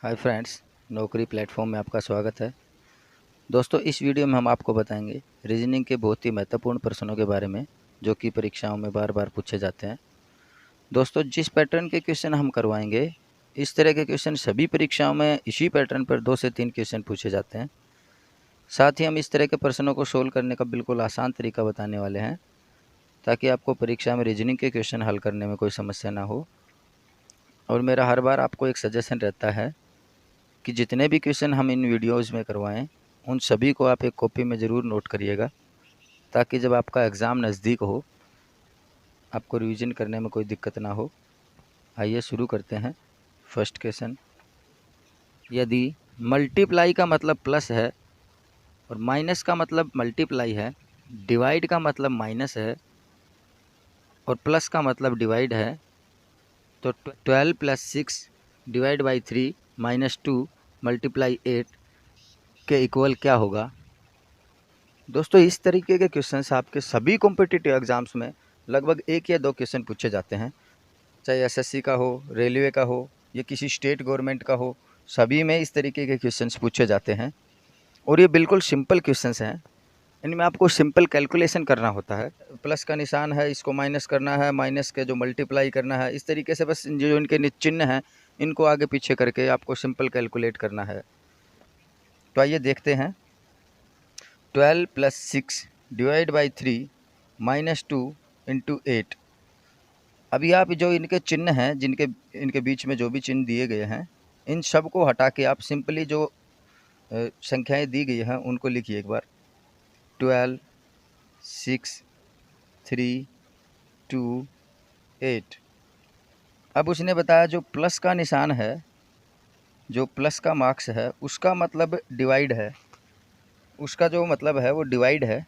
Hi friends, नौकरी platform में आपका स्वागत है। दोस्तों, इस वीडियो में हम आपको बताएंगे रीजनिंग के बहुत ही महत्वपूर्ण प्रश्नों के बारे में जो कि परीक्षाओं में बार बार पूछे जाते हैं। दोस्तों, जिस पैटर्न के क्वेश्चन हम करवाएंगे, इस तरह के क्वेश्चन सभी परीक्षाओं में इसी पैटर्न पर 2 से 3 क्वेश्चन पूछे जाते हैं। साथ ही हम इस तरह के प्रश्नों को सोल्व करने का बिल्कुल आसान तरीका बताने वाले हैं, ताकि आपको परीक्षा में रीजनिंग के क्वेश्चन हल करने में कोई समस्या ना हो। और मेरा हर बार आपको एक सजेशन रहता है कि जितने भी क्वेश्चन हम इन वीडियोज़ में करवाएं, उन सभी को आप एक कॉपी में ज़रूर नोट करिएगा, ताकि जब आपका एग्ज़ाम नज़दीक हो, आपको रिवीजन करने में कोई दिक्कत ना हो। आइए शुरू करते हैं। फर्स्ट क्वेश्चन, यदि मल्टीप्लाई का मतलब प्लस है और माइनस का मतलब मल्टीप्लाई है, डिवाइड का मतलब माइनस है और प्लस का मतलब डिवाइड है, तो 12 + 6 डिवाइड बाई 3 -2 मल्टीप्लाई 8 के इक्वल क्या होगा। दोस्तों, इस तरीके के क्वेश्चंस आपके सभी कॉम्पिटिटिव एग्जाम्स में लगभग 1 या 2 क्वेश्चन पूछे जाते हैं, चाहे एसएससी का हो, रेलवे का हो या किसी स्टेट गवर्नमेंट का हो। सभी में इस तरीके के क्वेश्चंस पूछे जाते हैं और ये बिल्कुल सिंपल क्वेश्चंस हैं। इनमें आपको सिंपल कैलकुलेशन करना होता है। प्लस का निशान है, इसको माइनस करना है, माइनस के जो मल्टीप्लाई करना है, इस तरीके से बस जो इनके चिन्ह हैं, इनको आगे पीछे करके आपको सिंपल कैलकुलेट करना है। तो आइए देखते हैं। 12 + 6 डिवाइड बाई 3 -2 × 8। अभी आप जो इनके चिन्ह हैं, जिनके इनके बीच में जो भी चिन्ह दिए गए हैं, इन सब को हटा के आप सिंपली जो संख्याएं दी गई हैं उनको लिखिए एक बार। 12, 6, 3, 2, 8। अब उसने बताया जो प्लस का निशान है, जो प्लस का मार्क्स है, उसका मतलब डिवाइड है, उसका जो मतलब है वो डिवाइड है।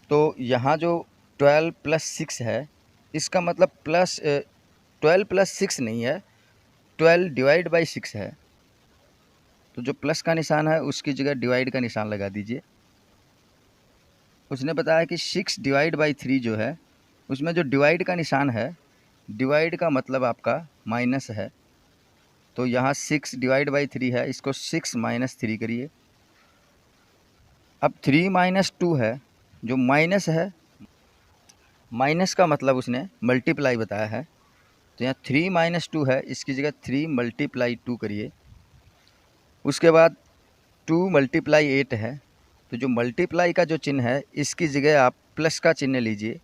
तो यहाँ जो 12 + 6 है, इसका मतलब 12 + 6 नहीं है, 12 डिवाइड बाई 6 है। तो जो प्लस का निशान है उसकी जगह डिवाइड का निशान लगा दीजिए। उसने बताया कि 6 डिवाइड बाई 3 जो है, उसमें जो डिवाइड का निशान है, डिवाइड का मतलब आपका माइनस है। तो यहाँ 6 डिवाइड बाई 3 है, इसको 6 - 3 करिए। अब 3 - 2 है, जो माइनस है, माइनस का मतलब उसने मल्टीप्लाई बताया है। तो यहाँ 3 - 2 है, इसकी जगह 3 × 2 करिए। उसके बाद 2 × 8 है, तो जो मल्टीप्लाई का जो चिन्ह है, इसकी जगह आप प्लस का चिन्ह लीजिए।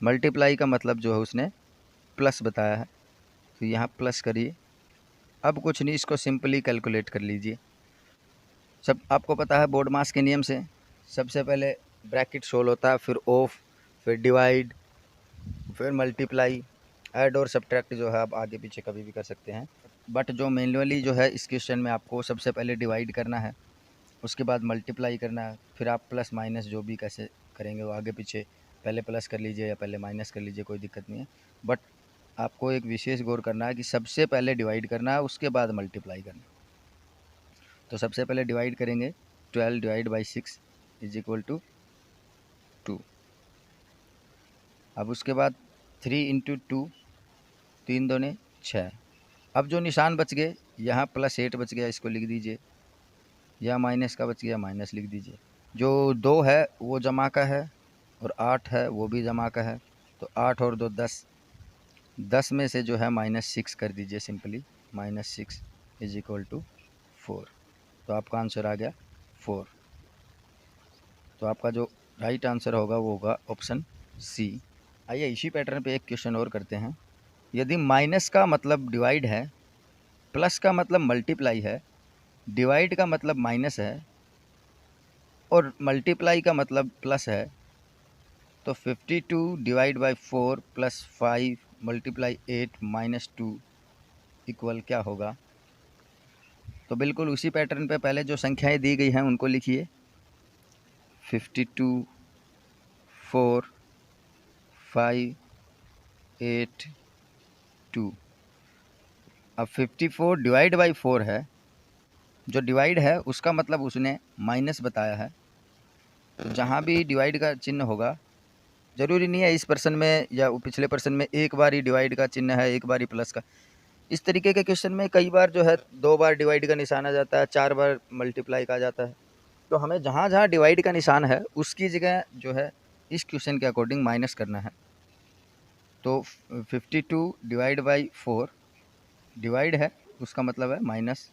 मल्टीप्लाई का मतलब जो है उसने प्लस बताया है, तो यहाँ प्लस करिए। अब कुछ नहीं, इसको सिंपली कैलकुलेट कर लीजिए। सब आपको पता है बोर्ड मास के नियम से, सबसे पहले ब्रैकेट सोल्व होता है, फिर ऑफ, फिर डिवाइड, फिर मल्टीप्लाई। ऐड और सब्ट्रैक्ट जो है आप आगे पीछे कभी भी कर सकते हैं, बट जो मैन्युअली जो है इस क्वेश्चन में आपको सबसे पहले डिवाइड करना है, उसके बाद मल्टीप्लाई करना है, फिर आप प्लस माइनस जो भी कैसे करेंगे वो आगे पीछे, पहले प्लस कर लीजिए या पहले माइनस कर लीजिए, कोई दिक्कत नहीं है। बट आपको एक विशेष गौर करना है कि सबसे पहले डिवाइड करना है, उसके बाद मल्टीप्लाई करना है। तो सबसे पहले डिवाइड करेंगे, 12 डिवाइड बाई 6 = 2। अब उसके बाद 3 × 2, 3 दूने 6। अब जो निशान बच गए, यहाँ +8 बच गया, इसको लिख दीजिए, या माइनस का बच गया, माइनस लिख दीजिए। जो 2 है वो जमा का है और 8 है वो भी जमा का है, तो 8 और 2 10, 10 में से जो है -6 कर दीजिए सिंपली। -6 = 4। तो आपका आंसर आ गया 4। तो आपका जो राइट आंसर होगा वो होगा ऑप्शन सी। आइए इसी पैटर्न पे एक क्वेश्चन और करते हैं। यदि माइनस का मतलब डिवाइड है, प्लस का मतलब मल्टीप्लाई है, डिवाइड का मतलब माइनस है और मल्टीप्लाई का मतलब प्लस है, तो 52 डिवाइड बाई 4 + 5 × 8 - 2 इक्वल क्या होगा। तो बिल्कुल उसी पैटर्न पे पहले जो संख्याएं दी गई हैं उनको लिखिए। 52, 4, 5, 8, 2। अब 54 डिवाइड बाई 4 है, जो डिवाइड है उसका मतलब उसने माइनस बताया है। तो जहाँ भी डिवाइड का चिन्ह होगा, ज़रूरी नहीं है इस पर्सन में या पिछले पर्सन में एक बार ही डिवाइड का चिन्ह है, एक बार ही प्लस का, इस तरीके के क्वेश्चन में कई बार जो है 2 बार डिवाइड का निशान आ जाता है, 4 बार मल्टीप्लाई का आ जाता है। तो हमें जहाँ जहाँ डिवाइड का निशान है उसकी जगह जो है इस क्वेश्चन के अकॉर्डिंग माइनस करना है। तो 52 डिवाइड बाई 4, डिवाइड है उसका मतलब है माइनस,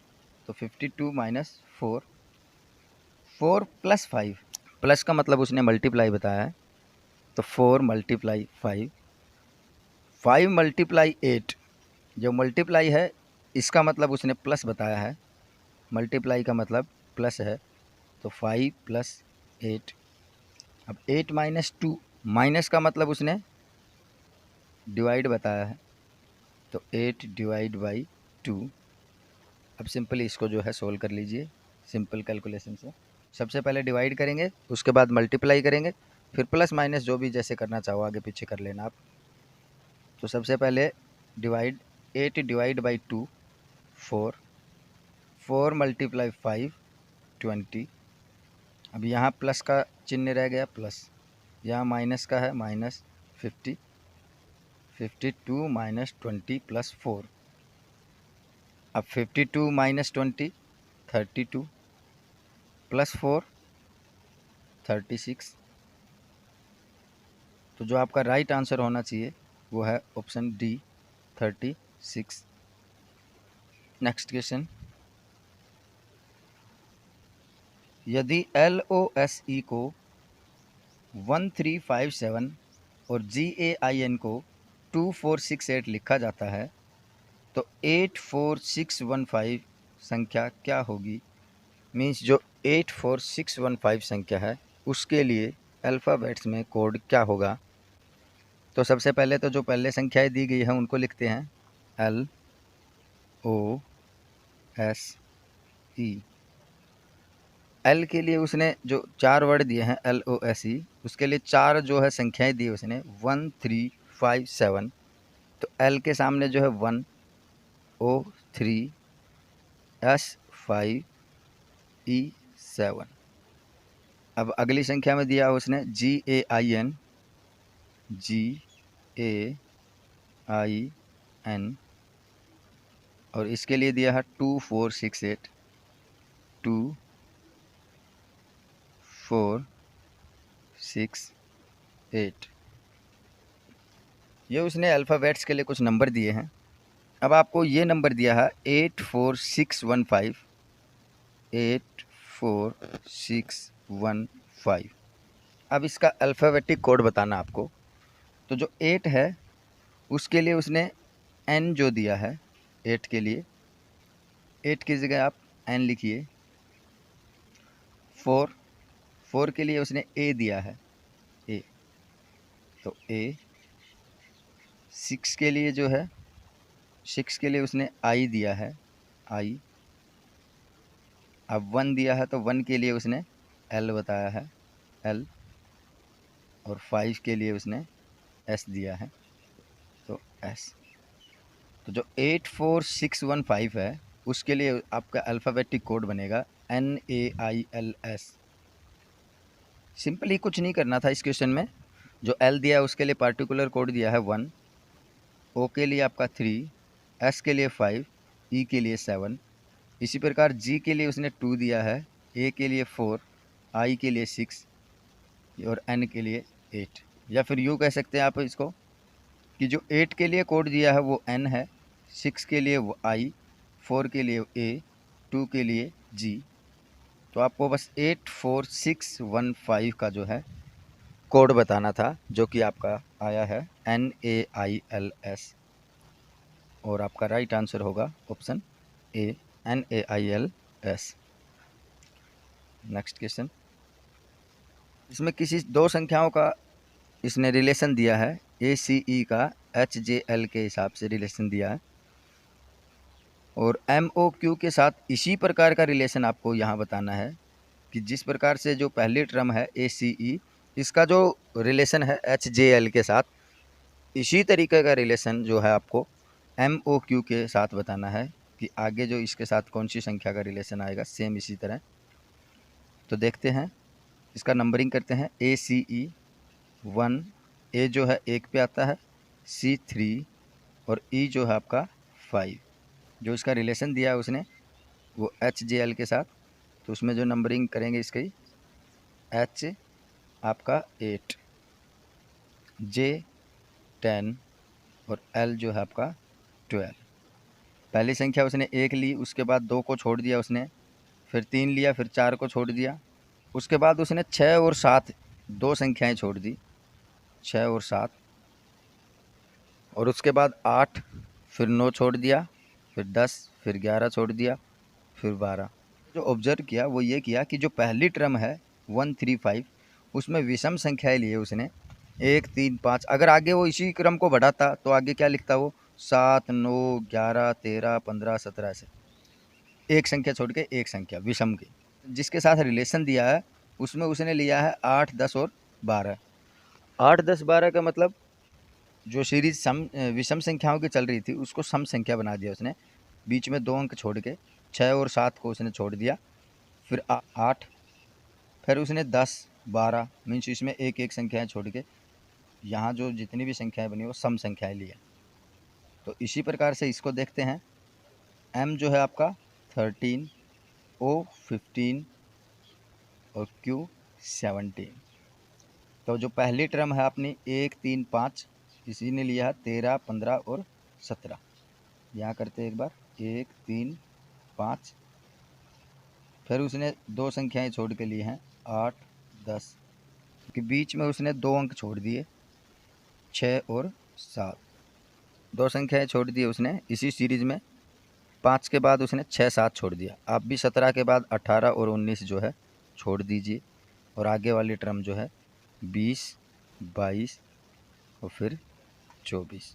तो 52 माइनस 4, 4 प्लस 5, प्लस का मतलब उसने मल्टीप्लाई बताया है, तो 4 मल्टीप्लाई 5, 5 मल्टीप्लाई 8, जो मल्टीप्लाई है इसका मतलब उसने प्लस बताया है, मल्टीप्लाई का मतलब प्लस है, तो 5 प्लस 8। अब 8 माइनस 2, माइनस का मतलब उसने डिवाइड बताया है, तो 8 डिवाइड बाई 2। अब सिंपली इसको जो है सोल्व कर लीजिए सिंपल कैलकुलेशन से। सबसे पहले डिवाइड करेंगे, उसके बाद मल्टीप्लाई करेंगे, फिर प्लस माइनस जो भी जैसे करना चाहो आगे पीछे कर लेना आप। तो सबसे पहले डिवाइड, 8 डिवाइड बाई 2 4, 4 मल्टीप्लाई 5 20। अब यहाँ प्लस का चिन्ह रह गया प्लस, यहाँ माइनस का है माइनस 50, 52 माइनस 20 प्लस 4। अब 52 माइनस 20 32 प्लस 4 36। तो जो आपका राइट आंसर होना चाहिए वो है ऑप्शन डी 36। नेक्स्ट क्वेश्चन, यदि LOSE को 1357 और GAIN को 2468 लिखा जाता है तो 84615 संख्या क्या होगी? मीन्स जो 84615 संख्या है उसके लिए अल्फ़ाबेट्स में कोड क्या होगा? तो सबसे पहले तो जो पहले संख्याएं दी गई हैं उनको लिखते हैं LOSE। एल के लिए उसने जो 4 वर्ड दिए हैं LOSE, उसके लिए 4 जो है संख्याएं दी उसने 1357। तो एल के सामने जो है 1, O 3, S 5, E 7। अब अगली संख्या में दिया उसने GAIN, और इसके लिए दिया है 2468, 2468। ये उसने अल्फ़ाबेट्स के लिए कुछ नंबर दिए हैं। अब आपको ये नंबर दिया है 84615, 84615। अब इसका अल्फ़ाबेटिक कोड बताना आपको। तो जो 8 है उसके लिए उसने N जो दिया है, 8 के लिए 8 की जगह आप N लिखिए। 4 के लिए उसने A दिया है, A, तो A। 6 के लिए जो है 6 के लिए उसने I दिया है, I। अब 1 दिया है तो 1 के लिए उसने L बताया है, L। और 5 के लिए उसने S दिया है, तो S। तो जो 84615 है उसके लिए आपका अल्फ़ाबेटिक कोड बनेगा NAILS। सिंपली कुछ नहीं करना था इस क्वेश्चन में। जो L दिया है उसके लिए पार्टिकुलर कोड दिया है 1, O के लिए आपका 3, S के लिए 5, E के लिए 7। इसी प्रकार G के लिए उसने 2 दिया है, A के लिए 4, I के लिए 6 और N के लिए 8। या फिर यूँ कह सकते हैं आप इसको कि जो 8 के लिए कोड दिया है वो N है, 6 के लिए वो I, 4 के लिए A, 2 के लिए G। तो आपको बस 84615 का जो है कोड बताना था, जो कि आपका आया है NAILS, और आपका राइट आंसर होगा option A, NAILS। Next question, इसमें किसी 2 संख्याओं का इसने रिलेशन दिया है, ACE का HJL के हिसाब से रिलेशन दिया है, और MOQ के साथ इसी प्रकार का रिलेशन आपको यहाँ बताना है कि जिस प्रकार से जो पहली टर्म है ACE, इसका जो रिलेशन है HJL के साथ, इसी तरीके का रिलेशन जो है आपको MOQ के साथ बताना है कि आगे जो इसके साथ कौन सी संख्या का रिलेशन आएगा सेम इसी तरह। तो देखते हैं, इसका नंबरिंग करते हैं। ACE 1, A जो है 1 पे आता है, C 3 और E जो है आपका 5। जो इसका रिलेशन दिया है उसने वो HJL के साथ, तो उसमें जो नंबरिंग करेंगे इसकी H आपका 8, J 10 और L जो है आपका 12। पहली संख्या उसने 1 ली, उसके बाद 2 को छोड़ दिया उसने, फिर 3 लिया, फिर 4 को छोड़ दिया, उसके बाद उसने 6 और 7 दो संख्याएं छोड़ दी, 6 और 7, और उसके बाद 8, फिर 9 छोड़ दिया, फिर 10, फिर 11 छोड़ दिया, फिर 12। जो ऑब्जर्व किया वो ये किया कि जो पहली टर्म है 135 उसमें विषम संख्याएं लिए उसने 1 3 5। अगर आगे वो इसी क्रम को बढ़ाता तो आगे क्या लिखता वो 7 9 11 13 15 17 ऐसे, एक संख्या छोड़ के एक संख्या विषम की। जिसके साथ रिलेशन दिया है उसमें उसने लिया है 8 10 और 12। 8 10 12 का मतलब जो सीरीज विषम संख्याओं की चल रही थी उसको सम संख्या बना दिया उसने, बीच में 2 अंक छोड़ के 6 और 7 को उसने छोड़ दिया, फिर 8, फिर उसने 10 12 मीन्स इसमें एक एक संख्याएं छोड़ के यहाँ जो जितनी भी संख्याएं बनी वो सम संख्याएं ली है। तो इसी प्रकार से इसको देखते हैं। M जो है आपका 13, O 15 और Q 17। तो जो पहली टर्म है अपनी 1 3 5 इसी ने लिया है 13 15 और 17। यहाँ करते हैं एक बार 1 3 5, फिर उसने दो संख्याएं छोड़ के ली हैं 8 10 के बीच में उसने 2 अंक छोड़ दिए 6 और 7, दो संख्याएं छोड़ दी उसने इसी सीरीज में। 5 के बाद उसने 6 7 छोड़ दिया। आप भी 17 के बाद 18 और 19 जो है छोड़ दीजिए, और आगे वाली टर्म जो है 20 22 और फिर 24।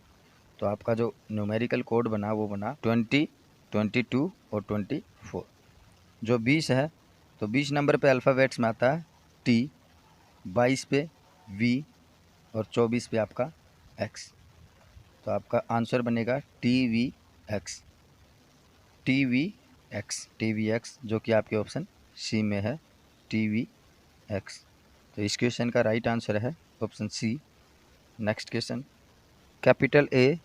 तो आपका जो न्यूमेरिकल कोड बना वो बना 20 22 और 24। जो 20 है तो 20 नंबर पे अल्फ़ाबेट्स में आता है T, 22 पे V और 24 पे आपका X। तो आपका आंसर बनेगा TVX, TVX जो कि आपके ऑप्शन सी में है TVX। तो इस क्वेश्चन का राइट आंसर है option C. Next question, capital A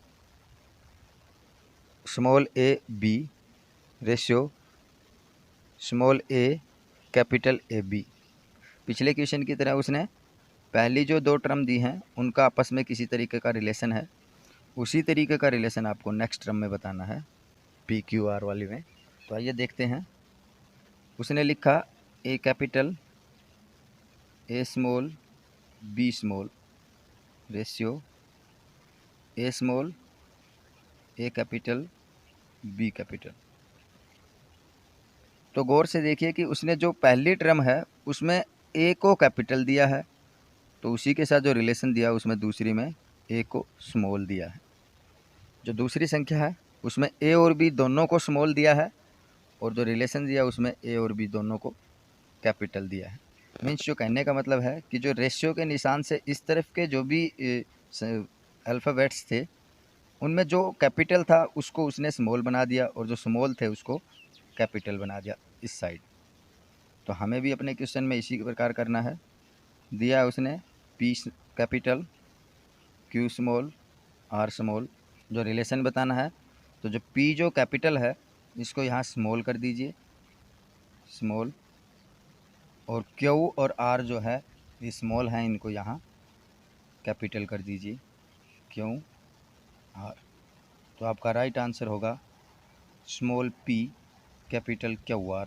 small a b ratio small a capital AB। पिछले क्वेश्चन की तरह उसने पहली जो दो टर्म दी हैं उनका आपस में किसी तरीके का रिलेशन है, उसी तरीके का रिलेशन आपको नेक्स्ट टर्म में बताना है PQR वाली में। तो आइए देखते हैं। उसने लिखा A capital A small B small ratio A small A capital B capital. तो गौर से देखिए कि उसने जो पहली टर्म है उसमें A को कैपिटल दिया है, तो उसी के साथ जो रिलेशन दिया उसमें दूसरी में A को स्मॉल दिया है। जो दूसरी संख्या है उसमें A और B दोनों को स्मॉल दिया है, और जो रिलेशन दिया उसमें A और B दोनों को कैपिटल दिया है। मीन्स जो कहने का मतलब है कि जो रेशियो के निशान से इस तरफ के जो भी अल्फ़ाबेट्स थे उनमें जो कैपिटल था उसको उसने स्मॉल बना दिया, और जो स्मॉल थे उसको कैपिटल बना दिया इस साइड। तो हमें भी अपने क्वेश्चन में इसी प्रकार करना है। दिया है उसने P capital Q small R small, जो रिलेशन बताना है तो जो P जो कैपिटल है इसको यहाँ स्मॉल कर दीजिए स्मॉल, और Q और R जो है ये स्मॉल हैं इनको यहाँ कैपिटल कर दीजिए Q R। तो आपका राइट आंसर होगा स्मॉल P कैपिटल QR।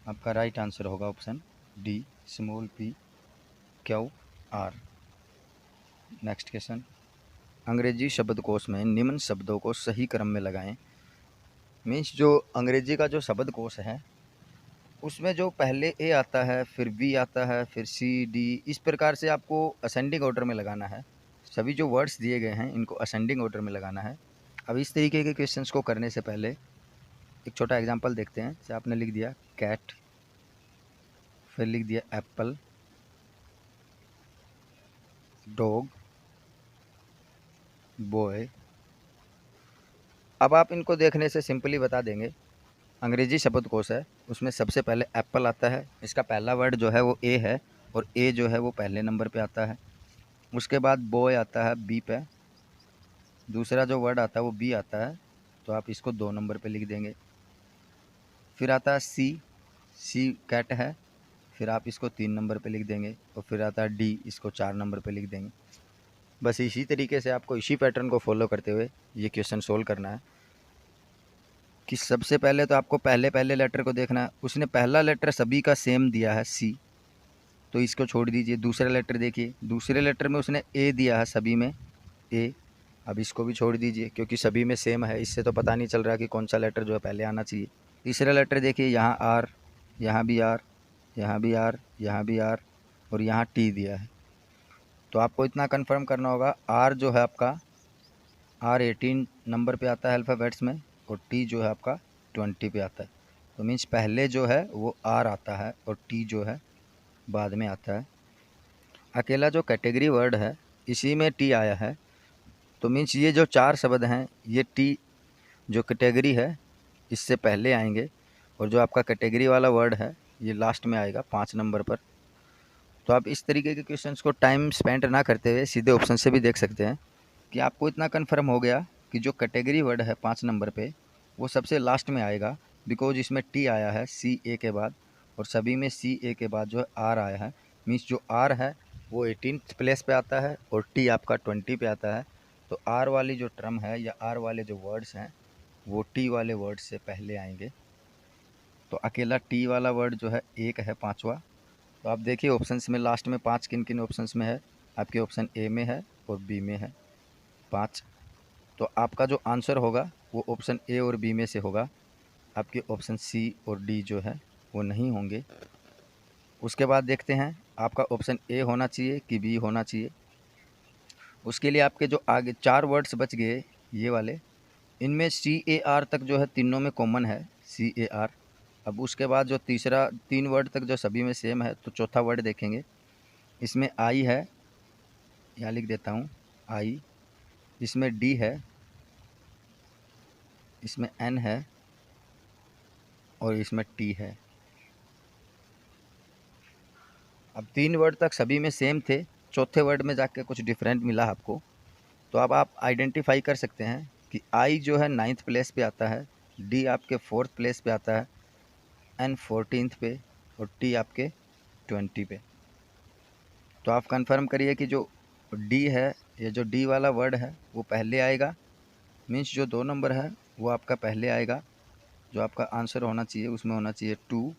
आपका राइट आंसर होगा option D small P QR। Next question, अंग्रेजी शब्दकोश में निम्न शब्दों को सही क्रम में लगाएं। मीन्स जो अंग्रेजी का जो शब्दकोश है उसमें जो पहले A आता है, फिर B आता है, फिर C D, इस प्रकार से आपको असेंडिंग ऑर्डर में लगाना है। सभी जो वर्ड्स दिए गए हैं इनको असेंडिंग ऑर्डर में लगाना है। अब इस तरीके के क्वेश्चंस को करने से पहले एक छोटा एग्जांपल देखते हैं। जैसे आपने लिख दिया कैट, फिर लिख दिया एप्पल, डॉग, बॉय। अब आप इनको देखने से सिंपली बता देंगे अंग्रेजी शब्दकोश है उसमें सबसे पहले एप्पल आता है, इसका पहला वर्ड जो है वो ए है और ए जो है वो पहले नंबर पे आता है। उसके बाद बॉय आता है बी पे, दूसरा जो वर्ड आता है वो बी आता है, तो आप इसको 2 नंबर पे लिख देंगे। फिर आता है सी कैट है, फिर आप इसको 3 नंबर पे लिख देंगे। और फिर आता है डी, इसको 4 नंबर पे लिख देंगे। बस इसी तरीके से आपको इसी पैटर्न को फॉलो करते हुए ये क्वेश्चन सोल्व करना है। कि सबसे पहले तो आपको पहले लेटर को देखना है। उसने पहला लेटर सभी का सेम दिया है सी, तो इसको छोड़ दीजिए। दूसरा लेटर देखिए, दूसरे लेटर में उसने ए दिया है सभी में ए, अब इसको भी छोड़ दीजिए क्योंकि सभी में सेम है, इससे तो पता नहीं चल रहा कि कौन सा लेटर जो है पहले आना चाहिए। तीसरा लेटर देखिए, यहाँ आर, यहाँ भी आर, यहाँ भी आर, यहाँ भी आर, और यहाँ टी दिया है। तो आपको इतना कंफर्म करना होगा, आर जो है आपका आर 18 नंबर पे आता है अल्फ़ाबेट्स में, और टी जो है आपका 20 पे आता है। तो मीन्स पहले जो है वो आर आता है और टी जो है बाद में आता है। अकेला जो कैटेगरी वर्ड है इसी में टी आया है, तो मीन्स ये जो 4 शब्द हैं ये टी जो कैटेगरी है इससे पहले आएंगे, और जो आपका कैटेगरी वाला वर्ड है ये लास्ट में आएगा 5 नंबर पर। तो आप इस तरीके के क्वेश्चंस को टाइम स्पेंड ना करते हुए सीधे ऑप्शन से भी देख सकते हैं कि आपको इतना कन्फर्म हो गया कि जो कैटेगरी वर्ड है 5 नंबर पे वो सबसे लास्ट में आएगा, बिकॉज इसमें टी आया है सी ए के बाद, और सभी में सी ए के बाद जो है आर आया है। मीन्स जो आर है वो 18th प्लेस पे आता है और टी आपका 20 पे आता है। तो आर वाली जो टर्म है या आर वाले जो वर्ड्स हैं वो टी वाले वर्ड से पहले आएंगे। तो अकेला टी वाला वर्ड जो है एक है 5वां। तो आप देखिए ऑप्शंस में लास्ट में 5 किन किन ऑप्शंस में है, आपके ऑप्शन ए में है और बी में है 5। तो आपका जो आंसर होगा वो ऑप्शन ए और बी में से होगा, आपके ऑप्शन सी और डी जो है वो नहीं होंगे। उसके बाद देखते हैं आपका ऑप्शन ए होना चाहिए कि बी होना चाहिए। उसके लिए आपके जो आगे 4 वर्ड्स बच गए ये वाले, इनमें सी ए आर तक जो है तीनों में कॉमन है सी ए आर। अब उसके बाद जो तीसरा 3 वर्ड तक जो सभी में सेम है, तो चौथा वर्ड देखेंगे, इसमें आई है, यहाँ लिख देता हूँ आई, इसमें डी है, इसमें एन है और इसमें टी है। अब 3 वर्ड तक सभी में सेम थे, चौथे वर्ड में जाके कुछ डिफरेंट मिला आपको। तो अब आप आइडेंटिफाई कर सकते हैं कि आई जो है 9th प्लेस पे आता है, डी आपके 4th प्लेस पे आता है, एन 14th पे और टी आपके 20 पे। तो आप कंफर्म करिए कि जो डी है, ये जो डी वाला वर्ड है वो पहले आएगा, मीन्स जो 2 नंबर है वो आपका पहले आएगा। जो आपका आंसर होना चाहिए उसमें होना चाहिए 2।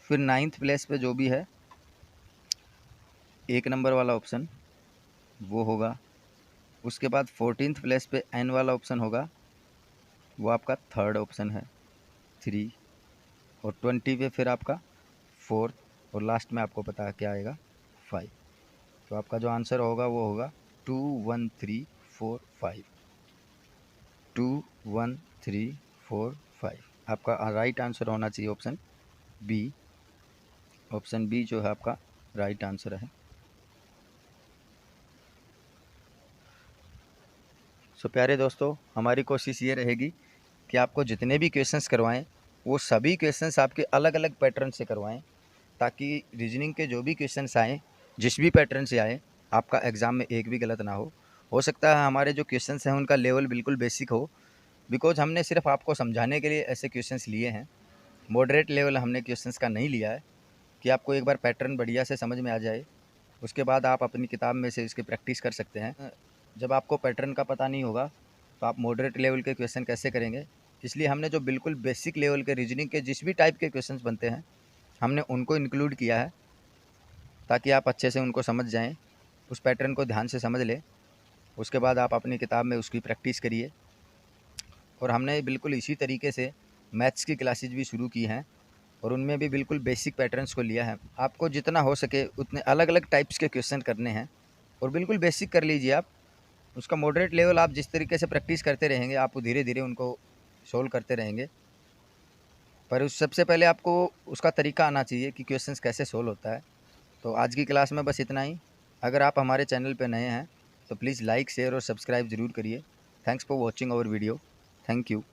फिर 9th प्लेस पे जो भी है 1 नंबर वाला ऑप्शन वो होगा। उसके बाद 14th प्लेस पे एन वाला ऑप्शन होगा, वो आपका 3rd ऑप्शन है 3। और 20 पे फिर आपका 4th, और लास्ट में आपको पता है क्या आएगा 5। तो आपका जो आंसर होगा वो होगा 2 1 3 4 5, 2 1 3 4 5। आपका राइट आंसर होना चाहिए ऑप्शन बी। ऑप्शन बी जो है आपका राइट आंसर है। सो प्यारे दोस्तों, हमारी कोशिश ये रहेगी कि आपको जितने भी क्वेश्चंस करवाएं वो सभी क्वेश्चंस आपके अलग अलग पैटर्न से करवाएं, ताकि रीजनिंग के जो भी क्वेश्चंस आएँ, जिस भी पैटर्न से आए, आपका एग्ज़ाम में एक भी गलत ना हो सकता है हमारे जो क्वेश्चंस हैं उनका लेवल बिल्कुल बेसिक हो, बिकॉज हमने सिर्फ आपको समझाने के लिए ऐसे क्वेश्चंस लिए हैं। मॉडरेट लेवल हमने क्वेश्चंस का नहीं लिया है कि आपको एक बार पैटर्न बढ़िया से समझ में आ जाए, उसके बाद आप अपनी किताब में से इसकी प्रैक्टिस कर सकते हैं। जब आपको पैटर्न का पता नहीं होगा तो आप मॉडरेट लेवल के क्वेश्चन कैसे करेंगे, इसलिए हमने जो बिल्कुल बेसिक लेवल के रीजनिंग के जिस भी टाइप के क्वेश्चंस बनते हैं हमने उनको इंक्लूड किया है, ताकि आप अच्छे से उनको समझ जाएं, उस पैटर्न को ध्यान से समझ लें। उसके बाद आप अपनी किताब में उसकी प्रैक्टिस करिए। और हमने बिल्कुल इसी तरीके से मैथ्स की क्लासेज भी शुरू की हैं, और उनमें भी बिल्कुल बेसिक पैटर्न्स को लिया है। आपको जितना हो सके उतने अलग अलग टाइप्स के क्वेश्चन करने हैं, और बिल्कुल बेसिक कर लीजिए आप। उसका मॉडरेट लेवल आप जिस तरीके से प्रैक्टिस करते रहेंगे, आप धीरे धीरे उनको सोल्व करते रहेंगे। पर उस सबसे पहले आपको उसका तरीका आना चाहिए कि क्वेश्चंस कैसे सोल्व होता है। तो आज की क्लास में बस इतना ही। अगर आप हमारे चैनल पर नए हैं तो प्लीज़ लाइक, शेयर और सब्सक्राइब ज़रूर करिए। Thanks for watching our video. Thank you.